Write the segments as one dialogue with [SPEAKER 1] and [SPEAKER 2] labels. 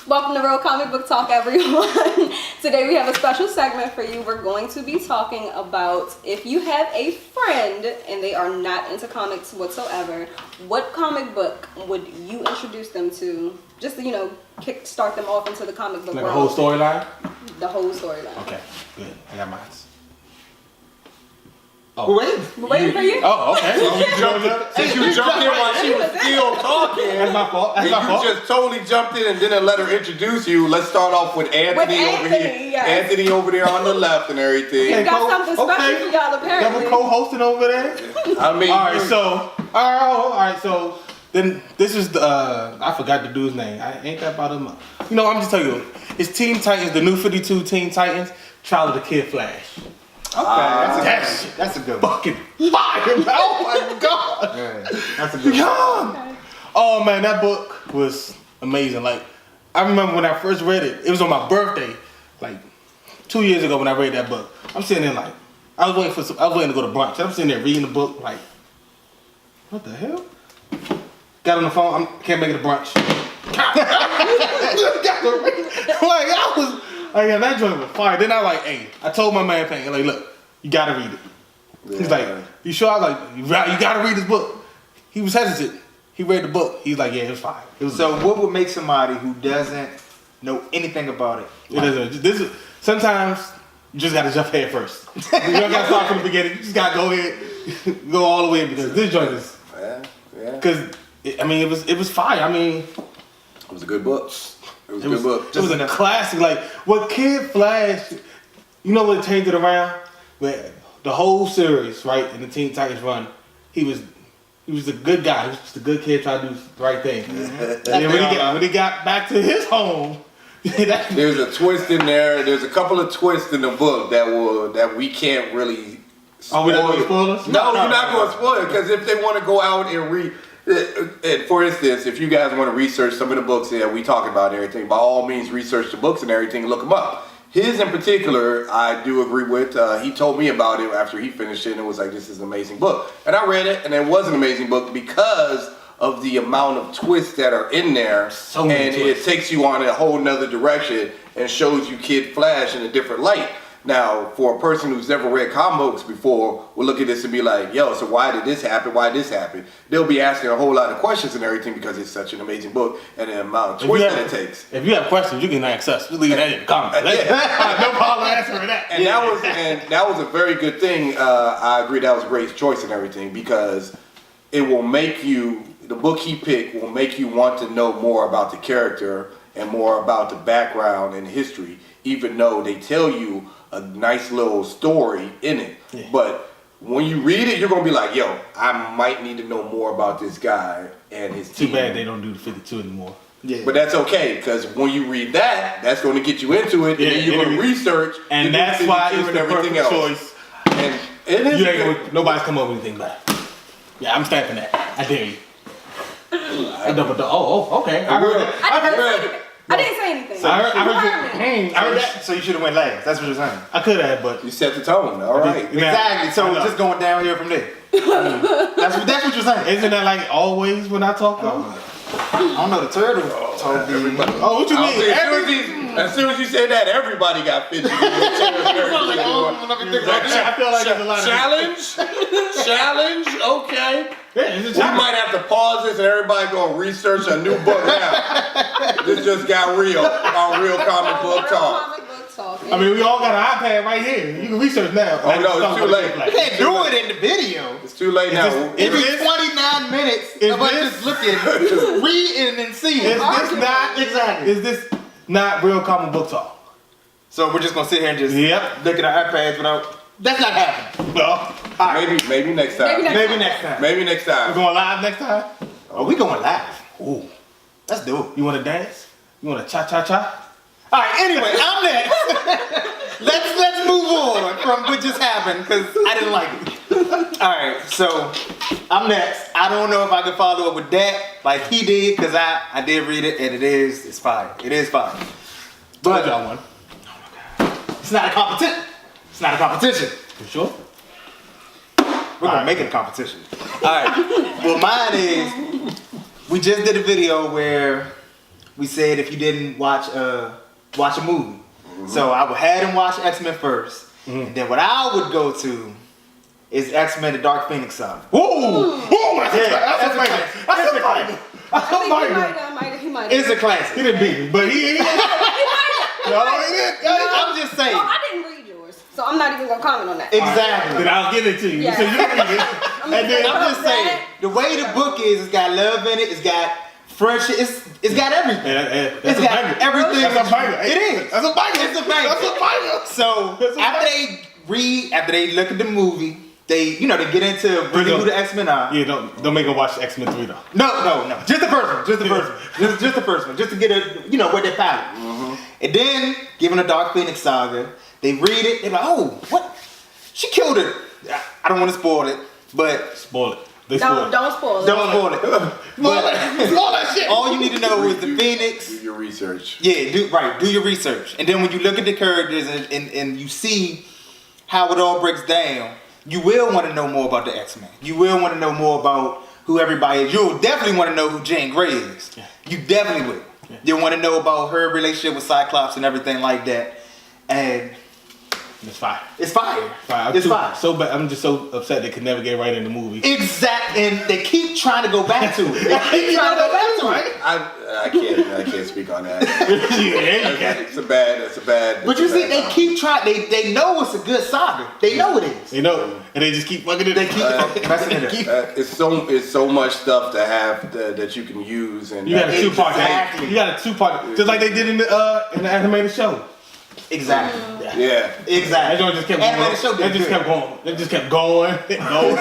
[SPEAKER 1] Welcome to Real Comic Book Talk, everyone. Today we have a special segment for you. We're going to be talking about if you have a friend and they are not into comics whatsoever, what comic book would you introduce them to? Just to, start them off into the comic book
[SPEAKER 2] like
[SPEAKER 1] world.
[SPEAKER 2] the whole storyline?
[SPEAKER 1] The whole storyline.
[SPEAKER 2] Okay, good. I got mine.
[SPEAKER 3] Oh.
[SPEAKER 1] We're waiting for you.
[SPEAKER 2] Oh, okay.
[SPEAKER 3] Since you jumped in while she was still talking,
[SPEAKER 2] That's my fault. That's
[SPEAKER 3] and
[SPEAKER 2] my
[SPEAKER 3] you
[SPEAKER 2] fault.
[SPEAKER 3] just totally jumped in and didn't let her introduce you. Let's start off with Anthony, over here.
[SPEAKER 1] Yes.
[SPEAKER 3] Anthony over there on the left and everything.
[SPEAKER 1] We got something special for y'all apparently.
[SPEAKER 2] Double co-hosting over there.
[SPEAKER 3] I mean,
[SPEAKER 2] all right. So then this is the I forgot the dude's name. I ain't that about him. I'm just telling you, it's Teen Titans, the new 52 Teen Titans, Trial of the Kid Flash.
[SPEAKER 4] Okay, that's a good one.
[SPEAKER 2] Fucking fire! Oh my god!
[SPEAKER 4] Yeah, that's a good one.
[SPEAKER 2] Okay. Oh man, that book was amazing. Like, I remember when I first read it. It was on my birthday, like 2 years ago when I read that book. I'm sitting there like, I was waiting to go to brunch. I'm sitting there reading the book like, what the hell? Got on the phone. Can't make it to brunch. Yeah, that joint was fire. Then I told my man, like, look, you gotta read it.
[SPEAKER 3] Yeah.
[SPEAKER 2] He's like, you sure? I was like, you gotta read this book. He was hesitant. He read the book. He's like, yeah, it was fire.
[SPEAKER 4] So what would make somebody who doesn't know anything about it?
[SPEAKER 2] Sometimes you just gotta jump head first. You don't gotta start from the beginning. You just gotta go ahead, go all the way because this joint is.
[SPEAKER 3] Yeah.
[SPEAKER 2] Because it was fire. I mean,
[SPEAKER 3] It was a good book. It was a good book.
[SPEAKER 2] It was a classic. Like what Kid Flash, what changed it around? But the whole series, right, in the Teen Titans run, he was a good guy. He was just a good kid trying to do the right thing. And then when he got back to his home,
[SPEAKER 3] There's a twist in there. There's a couple of twists in the book that we can't really.
[SPEAKER 2] Are we not going to spoil us?
[SPEAKER 3] No, you're not going to spoil it because if they want to go out and read. And for instance, if you guys want to research some of the books that we talk about and everything, by all means research the books and everything, look them up. His in particular, I do agree with. He told me about it after he finished it and it was like, this is an amazing book. And I read it and it was an amazing book because of the amount of twists that are in there.
[SPEAKER 2] So many twists.
[SPEAKER 3] It takes you on a whole nother direction and shows you Kid Flash in a different light. Now, for a person who's never read comic books before, will look at this and be like, yo, so why did this happen? Why did this happen? They'll be asking a whole lot of questions and everything because it's such an amazing book and the amount of twists that it takes.
[SPEAKER 2] If you have questions, you can ask us. Just leave that in the comments. No problem answering that.
[SPEAKER 3] And that was a very good thing. I agree that was a great choice and everything because it will make you, the book he picked will make you want to know more about the character and more about the background and history, even though they tell you a nice little story in it. Yeah. But when you read it, you're going to be like, yo, I might need to know more about this guy and his team.
[SPEAKER 2] Too bad they don't do the 52 anymore.
[SPEAKER 3] Yeah. But that's okay, because when you read that, that's going to get you into it, and then you're going to research.
[SPEAKER 2] And that's why it's the perfect choice.
[SPEAKER 3] And it is.
[SPEAKER 2] Nobody's come up with anything better. Yeah, I'm stamping that. I dare you. Okay.
[SPEAKER 1] I didn't say anything.
[SPEAKER 4] So I heard that. So you should have went last. That's what you're saying.
[SPEAKER 2] I could have, but
[SPEAKER 3] you set the tone. All right.
[SPEAKER 4] Exactly. So just going down here from there. That's what you're saying.
[SPEAKER 2] Isn't that like always when I talk?
[SPEAKER 4] I don't know. The turtle told me.
[SPEAKER 2] Oh, what you mean?
[SPEAKER 3] As soon as you said that, everybody got fidgety. I
[SPEAKER 2] feel like there's a lot of
[SPEAKER 3] challenge. Okay.
[SPEAKER 2] Yeah,
[SPEAKER 3] we might have to pause this and everybody go research a new book now. This just got real on Real Comic Book Talk.
[SPEAKER 2] I mean, we all got an iPad right here. You can research now.
[SPEAKER 3] Oh no, it's too late.
[SPEAKER 4] You can't do it in the video.
[SPEAKER 3] It's too late now.
[SPEAKER 4] It's 29 minutes of us just looking, reading and seeing.
[SPEAKER 2] Is this not Real Comic Book Talk?
[SPEAKER 4] So we're just gonna sit here and just look at our iPads without. That's not happening.
[SPEAKER 2] No.
[SPEAKER 3] Maybe next time.
[SPEAKER 4] Maybe next time.
[SPEAKER 3] Maybe next time.
[SPEAKER 2] We're going live next time?
[SPEAKER 4] Oh, we going live.
[SPEAKER 2] Ooh.
[SPEAKER 4] Let's do it.
[SPEAKER 2] You want to dance? You want to cha-cha-cha?
[SPEAKER 4] All right, anyway, I'm next. let's move on from what just happened because I didn't like it. All right, so I'm next. I don't know if I can follow up with that like he did because I did read it and it's fire. It is fire. But
[SPEAKER 2] y'all won.
[SPEAKER 4] It's not a competition. It's not a competition.
[SPEAKER 2] You sure?
[SPEAKER 4] We're gonna make it a competition. All right. Well, mine is we just did a video where we said if you didn't watch a movie. So I would have him watch X-Men first. And then what I would go to is X-Men: The Dark Phoenix Saga.
[SPEAKER 2] Whoa! That's a banger. That's a banger.
[SPEAKER 1] I think he might.
[SPEAKER 4] It's a classic.
[SPEAKER 2] He didn't beat me, but he
[SPEAKER 1] He might.
[SPEAKER 2] he did.
[SPEAKER 4] I'm just saying.
[SPEAKER 1] No, I didn't read yours, so I'm not even gonna comment on that.
[SPEAKER 4] Exactly.
[SPEAKER 2] Then I'll give it to you.
[SPEAKER 1] Yeah.
[SPEAKER 2] So you can read it. And then
[SPEAKER 4] I'm just saying, the way the book is, it's got love in it, it's got friendship, it's got everything.
[SPEAKER 2] That's
[SPEAKER 4] It's
[SPEAKER 2] a
[SPEAKER 4] got
[SPEAKER 2] banger.
[SPEAKER 4] everything.
[SPEAKER 2] That's a banger.
[SPEAKER 4] It is.
[SPEAKER 2] That's a banger.
[SPEAKER 4] It's a banger.
[SPEAKER 2] That's a banger.
[SPEAKER 4] So
[SPEAKER 2] That's a
[SPEAKER 4] after they look at the movie, they get into really who the X-Men are.
[SPEAKER 2] Yeah, don't make them watch X-Men 3 though.
[SPEAKER 4] No. Just the first one. Just the first one. Just to get a what they're pilot. And then, given the Dark Phoenix Saga, they read it, they're like, oh, what? She killed it. I don't want to spoil it, but
[SPEAKER 2] Spoil it. They spoil it.
[SPEAKER 1] Don't spoil it.
[SPEAKER 4] don't spoil it. But
[SPEAKER 2] Spoil that shit.
[SPEAKER 4] all you need to know is the Phoenix.
[SPEAKER 3] Do your research.
[SPEAKER 4] Yeah, do your research. And then when you look at the characters and you see how it all breaks down, you will want to know more about the X-Men. You will want to know more about who everybody is. You'll definitely want to know who Jean Grey is.
[SPEAKER 2] Yeah.
[SPEAKER 4] You definitely will.
[SPEAKER 2] Yeah.
[SPEAKER 4] You'll want to know about her relationship with Cyclops and everything like that. And
[SPEAKER 2] It's fire.
[SPEAKER 4] it's fire.
[SPEAKER 2] Fire.
[SPEAKER 4] It's fire.
[SPEAKER 2] So bad. I'm just so upset they could never get right in the movie.
[SPEAKER 4] Exact, and they keep trying to go back to it. They keep trying to go back to it.
[SPEAKER 3] I can't speak on that.
[SPEAKER 2] Yeah, you can.
[SPEAKER 3] It's a bad.
[SPEAKER 4] But you see, they keep trying. They know it's a good saga. They know it is.
[SPEAKER 2] You know, and they just keep fucking it.
[SPEAKER 4] They keep messing it up.
[SPEAKER 3] It's so much stuff to have that you can use, and
[SPEAKER 2] You got a two-part.
[SPEAKER 4] Exactly.
[SPEAKER 2] You got a two-part, just like they did in the animated show.
[SPEAKER 4] Exactly.
[SPEAKER 3] yeah.
[SPEAKER 4] Exactly.
[SPEAKER 2] That joint just kept
[SPEAKER 4] Animated show
[SPEAKER 2] going.
[SPEAKER 4] did
[SPEAKER 2] They just
[SPEAKER 4] good.
[SPEAKER 2] kept going. They just kept going. Going.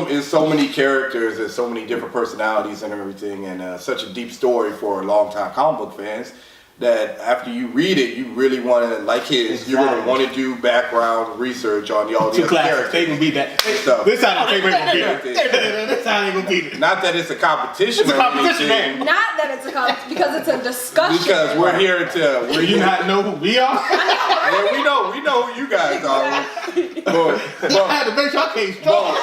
[SPEAKER 3] There's so many characters and so many different personalities and everything, and such a deep story for longtime comic book fans. That after you read it, you really want to, like his, you're going to want to do background research on all the
[SPEAKER 2] Two
[SPEAKER 3] other
[SPEAKER 2] classics. They
[SPEAKER 3] characters.
[SPEAKER 2] can beat that.
[SPEAKER 3] So-
[SPEAKER 2] This time they ain't gonna beat it.
[SPEAKER 3] Everything.
[SPEAKER 2] This time they gonna beat it.
[SPEAKER 3] Not that it's a competition.
[SPEAKER 4] It's a
[SPEAKER 3] or
[SPEAKER 4] competition,
[SPEAKER 3] anything,
[SPEAKER 4] man.
[SPEAKER 1] Not that it's a comment, because it's a discussion.
[SPEAKER 3] because we're here to.
[SPEAKER 2] Do you not know who we are?
[SPEAKER 3] Yeah, we know who you guys are. But
[SPEAKER 2] I had to make sure I came strong.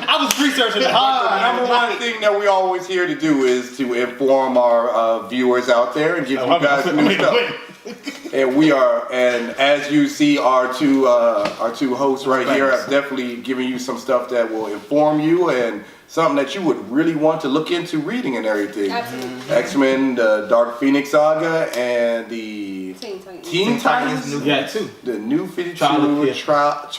[SPEAKER 4] I was researching it hard.
[SPEAKER 3] the number one thing that we always here to do is to inform our viewers out there and give you guys new stuff. And we are, and as you see, our two hosts right here have definitely given you some stuff that will inform you and something that you would really want to look into reading and everything.
[SPEAKER 1] Absolutely.
[SPEAKER 3] X-Men, the Dark Phoenix Saga, and the
[SPEAKER 1] Teen Titans.
[SPEAKER 3] Teen Titans,
[SPEAKER 4] new
[SPEAKER 2] Yeah, too.
[SPEAKER 3] the new 52
[SPEAKER 2] Trial of Kid.
[SPEAKER 3] Trial.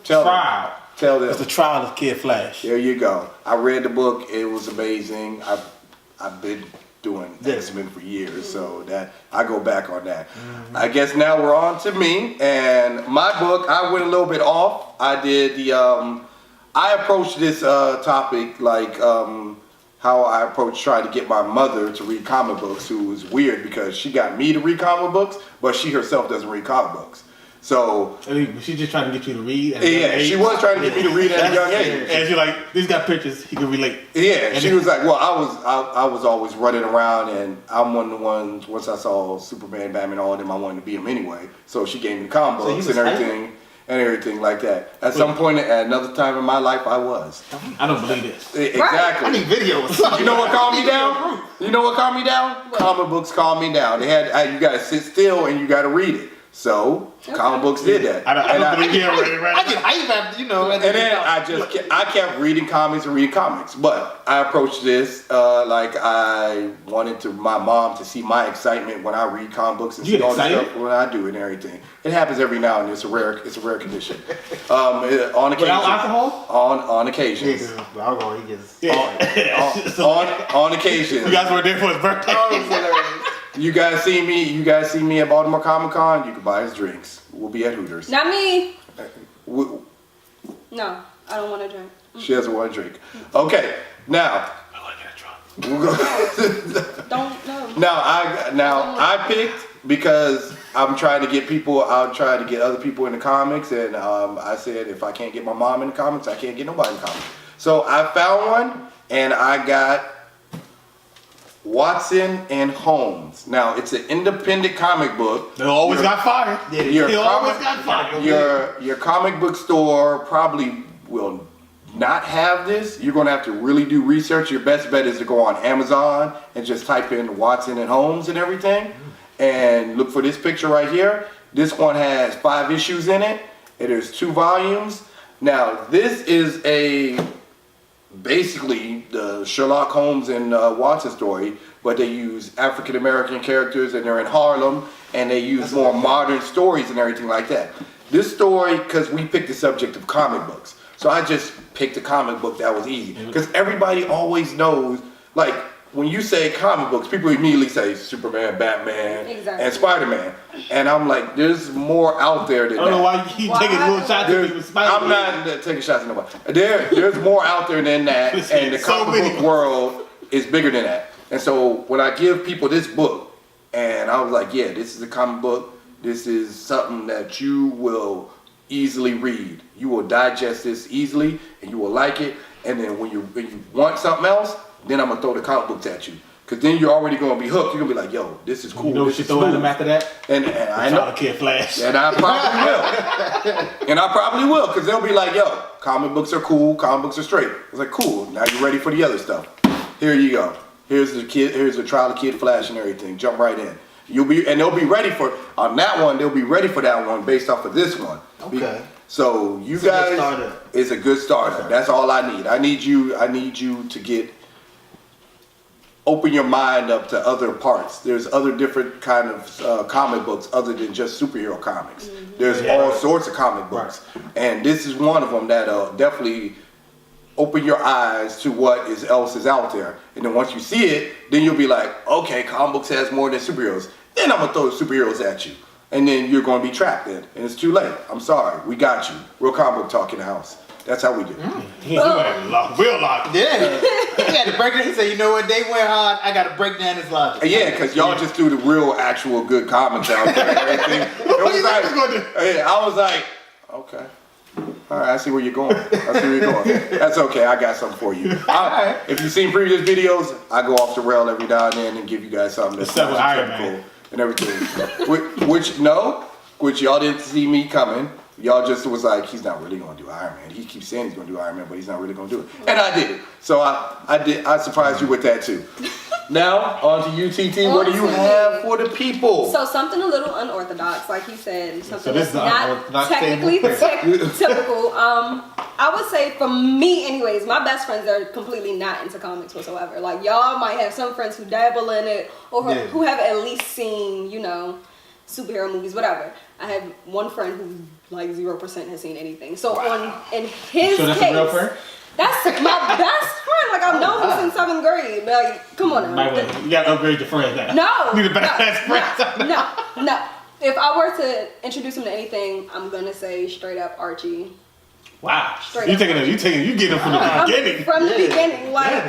[SPEAKER 3] Tell them.
[SPEAKER 2] It's the trial of Kid Flash.
[SPEAKER 3] There you go. I read the book. It was amazing. I've been doing X-Men for years, so that I go back on that. I guess now we're on to me and my book. I went a little bit off. I did the I approached this topic like how I approached trying to get my mother to read comic books, who was weird because she got me to read comic books, but she herself doesn't read comic books. So
[SPEAKER 2] I mean, she's just trying to get you to read. At a young
[SPEAKER 3] yeah,
[SPEAKER 2] age.
[SPEAKER 3] she was trying to get me to read at a young age.
[SPEAKER 2] And she's like, these got pictures. He can relate.
[SPEAKER 3] Yeah, she was like, well, I was always running around, and I'm one of the ones. Once I saw Superman, Batman, all of them, I wanted to beat them anyway. So she gave me the comic
[SPEAKER 4] So you
[SPEAKER 3] books
[SPEAKER 4] was
[SPEAKER 3] and everything like that. At some point, at another time in my life, I was
[SPEAKER 2] I don't believe this.
[SPEAKER 3] exactly.
[SPEAKER 4] I need videos.
[SPEAKER 3] You know what calmed me down? You know what calmed me down? Comic books calmed me down. They had you got to sit still and you got to read it. So comic books did that.
[SPEAKER 2] I don't believe you right.
[SPEAKER 4] I get hype after,
[SPEAKER 3] And then I kept reading comics and reading comics, but I approached this like I wanted my mom to see my excitement when I read comic books and
[SPEAKER 2] You
[SPEAKER 3] see all the
[SPEAKER 2] excited?
[SPEAKER 3] stuff when I do and everything. It happens every now and then. It's a rare condition. On occasion.
[SPEAKER 2] Without alcohol?
[SPEAKER 3] On occasions.
[SPEAKER 4] Alcohol, he gets.
[SPEAKER 3] On occasions.
[SPEAKER 2] You guys were there for his birthday.
[SPEAKER 3] You guys see me at Baltimore Comic Con, you can buy us drinks. We'll be at Hooters.
[SPEAKER 1] Not me.
[SPEAKER 3] We-
[SPEAKER 1] No, I don't want to drink.
[SPEAKER 3] She doesn't want to drink. Okay, now
[SPEAKER 2] I want to get drunk.
[SPEAKER 3] we'll go.
[SPEAKER 1] Don't know.
[SPEAKER 3] Now I picked because I'm trying to get people. I'm trying to get other people in the comics, and I said if I can't get my mom in the comics, I can't get nobody in the comics. So I found one, and I got Watson and Holmes. Now it's an independent comic book.
[SPEAKER 2] They always got fire.
[SPEAKER 3] Your
[SPEAKER 2] They always
[SPEAKER 3] comic-
[SPEAKER 2] got fire.
[SPEAKER 3] Your comic book store probably will not have this, you're gonna have to really do research. Your best bet is to go on Amazon and just type in Watson and Holmes and everything, and look for this picture right here. This one has 5 issues in it, and there's 2 volumes. Now, this is basically the Sherlock Holmes and Watson story, but they use African American characters, and they're in Harlem, and they use more modern stories and everything like that. This story, because we picked the subject of comic books, so I just picked a comic book that was easy. Because everybody always knows, like, when you say comic books, people immediately say Superman, Batman,
[SPEAKER 1] Exactly.
[SPEAKER 3] and Spider-Man. And I'm like, there's more out there than
[SPEAKER 2] I don't know
[SPEAKER 3] that.
[SPEAKER 2] why you keep taking little shots at me with Spider-Man.
[SPEAKER 3] I'm not taking shots at nobody. There's more out there than that, and the
[SPEAKER 2] So
[SPEAKER 3] comic
[SPEAKER 2] many.
[SPEAKER 3] book world is bigger than that. And so when I give people this book, and I was like, yeah, this is a comic book. This is something that you will easily read. You will digest this easily, and you will like it. And then when you want something else, then I'm gonna throw the comic books at you. Cause then you're already gonna be hooked. You're gonna be like, yo, this is cool.
[SPEAKER 2] You know what
[SPEAKER 3] this
[SPEAKER 2] you
[SPEAKER 3] is
[SPEAKER 2] throw at
[SPEAKER 3] smooth.
[SPEAKER 2] him after that?
[SPEAKER 3] And I know.
[SPEAKER 2] Kid Flash.
[SPEAKER 3] And I probably will. And I probably will, because they'll be like, yo, comic books are cool, comic books are straight. It's like, cool, now you're ready for the other stuff. Here you go. Here's the trial of Kid Flash and everything. Jump right in. They'll be ready for, on that one, they'll be ready for that one based off of this one.
[SPEAKER 4] Okay.
[SPEAKER 3] So you
[SPEAKER 4] It's a good
[SPEAKER 3] guys,
[SPEAKER 4] starter.
[SPEAKER 3] it's a good starter.
[SPEAKER 4] Okay.
[SPEAKER 3] That's all I need. I need you to open your mind up to other parts. There's other different kind of comic books other than just superhero comics. There's all sorts of comic books, and this is one of them that'll definitely open your eyes to what else is out there. And then once you see it, then you'll be like, okay, comic books has more than superheroes. Then I'm gonna throw the superheroes at you, and then you're gonna be trapped in, and it's too late. I'm sorry, we got you. Real comic book talk in the house. That's how we do.
[SPEAKER 2] Real lock.
[SPEAKER 4] Yeah. He had to break it. He said, you know what? They went hard. I got to break down his logic.
[SPEAKER 3] Yeah, because y'all just do the real, actual good comics out there and everything. It was like, yeah, I was like, okay. All right, I see where you're going. That's okay. I got something for you. If you've seen previous videos, I go off the rail every now and then and give you guys something that's
[SPEAKER 2] Except with
[SPEAKER 3] not
[SPEAKER 2] Iron
[SPEAKER 3] typical
[SPEAKER 2] Man.
[SPEAKER 3] and everything. which y'all didn't see me coming. Y'all just was like, he's not really gonna do Iron Man. He keeps saying he's gonna do Iron Man, but he's not really gonna do it. And I did it. So I surprised you with that too. Now, on to you, TT. What do you have for the people?
[SPEAKER 1] So something a little unorthodox, like you said, something
[SPEAKER 2] this is
[SPEAKER 1] that's
[SPEAKER 2] the
[SPEAKER 1] not
[SPEAKER 2] unorthodox
[SPEAKER 1] technically
[SPEAKER 2] table?
[SPEAKER 1] typical. I would say for me, anyways, my best friends are completely not into comics whatsoever. Like y'all might have some friends who dabble in it or who have at least seen, superhero movies, whatever. I have one friend who like 0% has seen anything. So in his
[SPEAKER 2] So that's
[SPEAKER 1] case,
[SPEAKER 2] a real friend?
[SPEAKER 1] that's my best friend. Like I've known him since 7th grade. Like, come on now.
[SPEAKER 2] You gotta upgrade your friends now.
[SPEAKER 1] No.
[SPEAKER 2] You need a better best friend.
[SPEAKER 1] No. If I were to introduce him to anything, I'm gonna say straight up Archie.
[SPEAKER 2] Wow.
[SPEAKER 1] Straight
[SPEAKER 2] You
[SPEAKER 1] up.
[SPEAKER 2] get them from the beginning.
[SPEAKER 1] From the beginning, like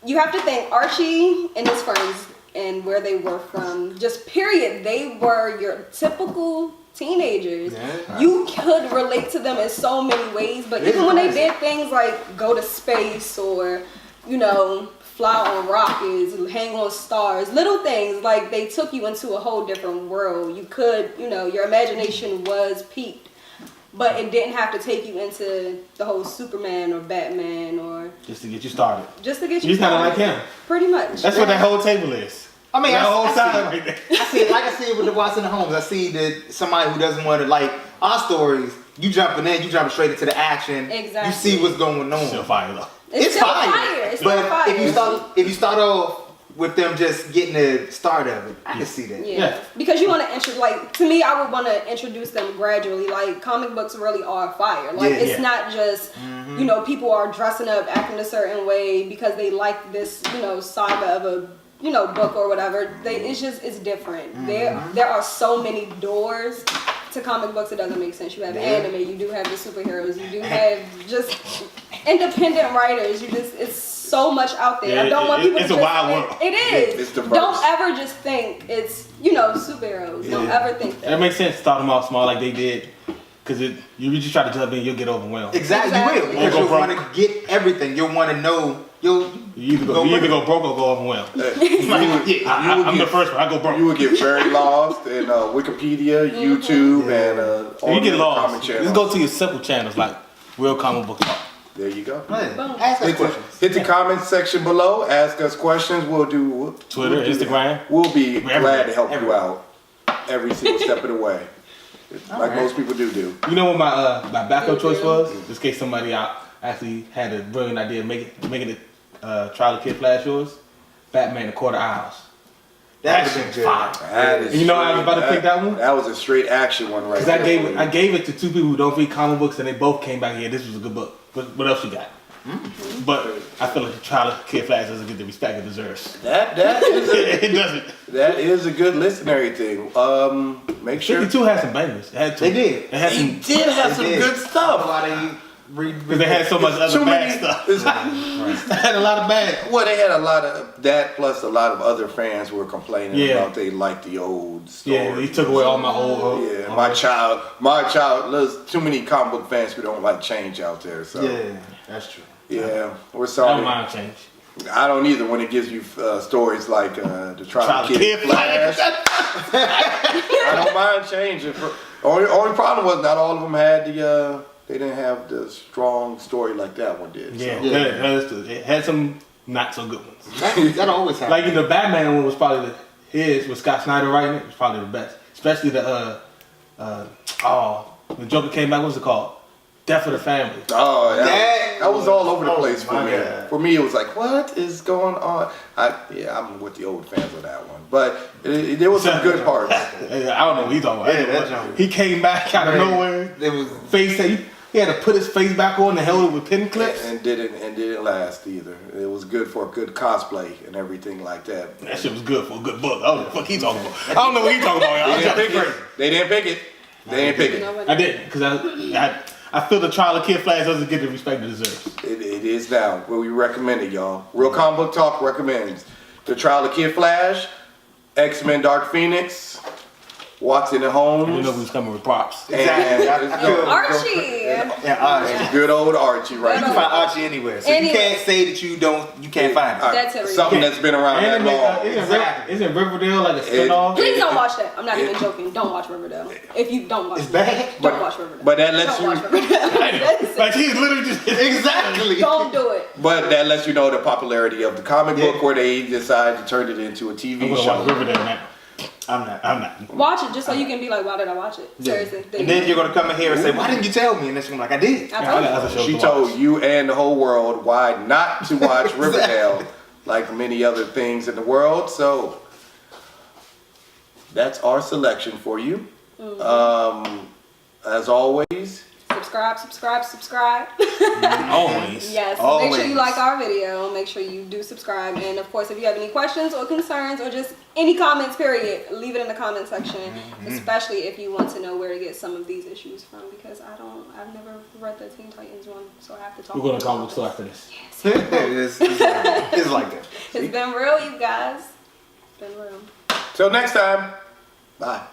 [SPEAKER 1] you have to think Archie and his friends and where they were from. Just period. They were your typical teenagers.
[SPEAKER 4] Yeah.
[SPEAKER 1] You could relate to them in so many ways, but even when they did things like go to space or, fly on rockets, hang on stars, little things, like they took you into a whole different world. You could, your imagination was peaked, but it didn't have to take you into the whole Superman or Batman or
[SPEAKER 2] Just to get you started.
[SPEAKER 1] just to get you
[SPEAKER 2] You're kind of
[SPEAKER 1] started.
[SPEAKER 2] like him.
[SPEAKER 1] Pretty much.
[SPEAKER 2] That's what that whole table is.
[SPEAKER 4] I mean,
[SPEAKER 2] that whole
[SPEAKER 4] I
[SPEAKER 2] side
[SPEAKER 4] see-
[SPEAKER 2] right there.
[SPEAKER 4] I see it with the Watson and Holmes. I see that somebody who doesn't want to like our stories. You jumping straight into the action.
[SPEAKER 1] Exactly.
[SPEAKER 4] You see what's going on.
[SPEAKER 2] Still fire though.
[SPEAKER 1] It's still fire. It's still
[SPEAKER 4] but
[SPEAKER 1] fire.
[SPEAKER 4] if you start off with them just getting the start of it, I can see that.
[SPEAKER 1] Yeah. Because you want to to me, I would want to introduce them gradually. Like comic books really are fire. Like it's not just people are dressing up, acting a certain way because they like this saga of a book or whatever. It's different. There are so many doors to comic books. It doesn't make sense. You have anime. You do have the superheroes. You do have just independent writers. It's so much out there.
[SPEAKER 2] Yeah,
[SPEAKER 1] I don't want people to
[SPEAKER 2] it's a
[SPEAKER 1] just
[SPEAKER 2] wild
[SPEAKER 1] think,
[SPEAKER 2] world.
[SPEAKER 1] It is.
[SPEAKER 3] It's diverse.
[SPEAKER 1] Don't ever just think it's superheroes. Don't ever think that.
[SPEAKER 2] That makes sense. Start them off small like they did, because you just try to jump in, you'll get overwhelmed.
[SPEAKER 4] Exactly, you will. Because
[SPEAKER 2] Go
[SPEAKER 4] you'll
[SPEAKER 2] broke.
[SPEAKER 4] want to get everything. You'll want to know. You
[SPEAKER 2] either go broke or go overwhelmed. I'm the first one. I go broke.
[SPEAKER 3] You would get very lost in Wikipedia, YouTube, and all
[SPEAKER 2] If you get
[SPEAKER 3] the
[SPEAKER 2] lost,
[SPEAKER 3] comic channels.
[SPEAKER 2] just go to your simple channels like Real Comic Book Talk.
[SPEAKER 3] There you go.
[SPEAKER 4] Go ahead.
[SPEAKER 1] Boom.
[SPEAKER 4] Ask us
[SPEAKER 3] Hit
[SPEAKER 4] questions.
[SPEAKER 3] the comments section below. Ask us questions.
[SPEAKER 2] Twitter,
[SPEAKER 3] We'll do
[SPEAKER 2] Instagram.
[SPEAKER 3] that. We'll be
[SPEAKER 2] Everywhere.
[SPEAKER 3] glad to help you
[SPEAKER 4] Everywhere.
[SPEAKER 3] out every single step of the way, like
[SPEAKER 4] right.
[SPEAKER 3] most people do.
[SPEAKER 2] You know what my backup choice was? Just in case somebody out actually had a brilliant idea of making it Trial of Kid Flash yours. Batman: The Quarter Hours.
[SPEAKER 4] That
[SPEAKER 2] That
[SPEAKER 4] would
[SPEAKER 2] shit's
[SPEAKER 4] be good.
[SPEAKER 2] fire.
[SPEAKER 3] That is
[SPEAKER 2] You know I was about to
[SPEAKER 3] straight-
[SPEAKER 2] pick that one?
[SPEAKER 3] That was a straight action one right
[SPEAKER 2] Because
[SPEAKER 3] there.
[SPEAKER 2] I gave it to two people who don't read comic books, and they both came back here. This was a good book. What else you got? But I feel like the Trial of Kid Flash doesn't get the respect it deserves.
[SPEAKER 3] That is a,
[SPEAKER 2] It doesn't.
[SPEAKER 3] that is a good listenary thing. Make sure
[SPEAKER 2] 52 had some bangers. It had
[SPEAKER 4] They did.
[SPEAKER 2] It had
[SPEAKER 3] they
[SPEAKER 2] some
[SPEAKER 3] did have some
[SPEAKER 4] They did.
[SPEAKER 3] good stuff.
[SPEAKER 4] Why they read?
[SPEAKER 2] because they had so much other
[SPEAKER 3] Too
[SPEAKER 2] bad
[SPEAKER 3] many
[SPEAKER 2] stuff.
[SPEAKER 3] it's-
[SPEAKER 2] They had a lot of bad.
[SPEAKER 3] Well, they had a lot of that, plus a lot of other fans were complaining
[SPEAKER 2] Yeah.
[SPEAKER 3] about they liked the old story.
[SPEAKER 2] Yeah, he took away all my old.
[SPEAKER 3] Yeah, my child. There's too many comic book fans who don't like change out there. So
[SPEAKER 4] Yeah, that's true.
[SPEAKER 3] yeah, we're
[SPEAKER 2] I
[SPEAKER 3] sorry.
[SPEAKER 2] don't mind change.
[SPEAKER 3] I don't either when it gives you stories like the Trial
[SPEAKER 2] Trial
[SPEAKER 3] of
[SPEAKER 2] of
[SPEAKER 3] Kid
[SPEAKER 2] Kid
[SPEAKER 3] Flash. I don't mind changing. Only problem was not all of them had the. They didn't have the strong story like that one did.
[SPEAKER 2] Yeah,
[SPEAKER 3] So.
[SPEAKER 2] it had some not so good ones.
[SPEAKER 4] That always happens.
[SPEAKER 2] Like the Batman one was probably his with Scott Snyder writing it was probably the best. Especially the when Joker came back, what was it called? Death of the Family.
[SPEAKER 3] Oh, that was all over the
[SPEAKER 4] oh
[SPEAKER 3] place for
[SPEAKER 4] my
[SPEAKER 3] me.
[SPEAKER 4] God.
[SPEAKER 3] For me, it was like, what is going on? I'm with the old fans on that one, but there was some good parts.
[SPEAKER 2] I don't know what he's talking about.
[SPEAKER 4] Yeah, that junk.
[SPEAKER 2] He came back out of nowhere.
[SPEAKER 4] It was.
[SPEAKER 2] He had to put his face back on and held it with pin clips.
[SPEAKER 3] And didn't last either. It was good for a good cosplay and everything like that.
[SPEAKER 2] That shit was good for a good book. I don't know what the fuck he talking about. I don't know what he talking about.
[SPEAKER 3] They didn't
[SPEAKER 2] Y'all.
[SPEAKER 3] pick it. They didn't pick it. They didn't pick it.
[SPEAKER 1] Nobody-
[SPEAKER 2] I didn't because I feel the Trial of Kid Flash doesn't get the respect it deserves.
[SPEAKER 3] It is now. What we recommend it, y'all. Real Comic Book Talk recommends The Trial of Kid Flash, X-Men Dark Phoenix, Watson and Holmes,
[SPEAKER 2] You know who's coming with props.
[SPEAKER 4] Exactly.
[SPEAKER 3] and
[SPEAKER 1] Archie.
[SPEAKER 4] Yeah, Archie.
[SPEAKER 3] good old Archie right
[SPEAKER 4] You can
[SPEAKER 3] there.
[SPEAKER 4] find Archie anywhere. So
[SPEAKER 1] Anywhere.
[SPEAKER 4] you can't say that you can't find it.
[SPEAKER 3] All right,
[SPEAKER 1] That's it.
[SPEAKER 3] something that's been around that
[SPEAKER 2] And
[SPEAKER 3] long.
[SPEAKER 2] isn't Riverdale like a spinoff?
[SPEAKER 1] Please don't watch that. I'm not even joking. Don't watch Riverdale. If you don't watch
[SPEAKER 4] It's
[SPEAKER 1] it,
[SPEAKER 4] bad.
[SPEAKER 1] don't watch Riverdale.
[SPEAKER 3] But that lets
[SPEAKER 1] Don't watch
[SPEAKER 3] you.
[SPEAKER 1] Riverdale. That's
[SPEAKER 2] Like
[SPEAKER 1] it.
[SPEAKER 2] he's literally just
[SPEAKER 4] Exactly.
[SPEAKER 1] Don't do it.
[SPEAKER 3] But that lets you know the popularity of the comic
[SPEAKER 4] Yeah.
[SPEAKER 3] book, where they decided to turn it into a TV
[SPEAKER 2] I'm gonna
[SPEAKER 3] show.
[SPEAKER 2] watch Riverdale now.
[SPEAKER 4] I'm not.
[SPEAKER 2] I'm not.
[SPEAKER 1] Watch it just so you can be like, why did I watch it?
[SPEAKER 4] Yeah.
[SPEAKER 1] Seriously.
[SPEAKER 4] And then you're gonna come in here and say, "Why didn't you tell me?" And then she's like, "I did."
[SPEAKER 1] I
[SPEAKER 2] I
[SPEAKER 1] told
[SPEAKER 2] got
[SPEAKER 1] you.
[SPEAKER 2] other shows
[SPEAKER 3] She
[SPEAKER 2] to
[SPEAKER 3] told
[SPEAKER 2] watch.
[SPEAKER 3] you and the whole world why not to watch Riverdale, like many other things in the world. So that's our selection for you. As always,
[SPEAKER 1] Subscribe.
[SPEAKER 2] Always.
[SPEAKER 1] Yes. Make
[SPEAKER 4] Always.
[SPEAKER 1] sure you like our video. Make sure you do subscribe. And of course, if you have any questions or concerns or just any comments, period, leave it in the comment section. Especially if you want to know where to get some of these issues from, because I've never read the Teen Titans one, so I have to talk.
[SPEAKER 2] We're gonna
[SPEAKER 1] about
[SPEAKER 2] comic book
[SPEAKER 1] it.
[SPEAKER 2] store after this.
[SPEAKER 4] It's like that.
[SPEAKER 1] It's been real, you guys. It's been real.
[SPEAKER 3] till next time. Bye.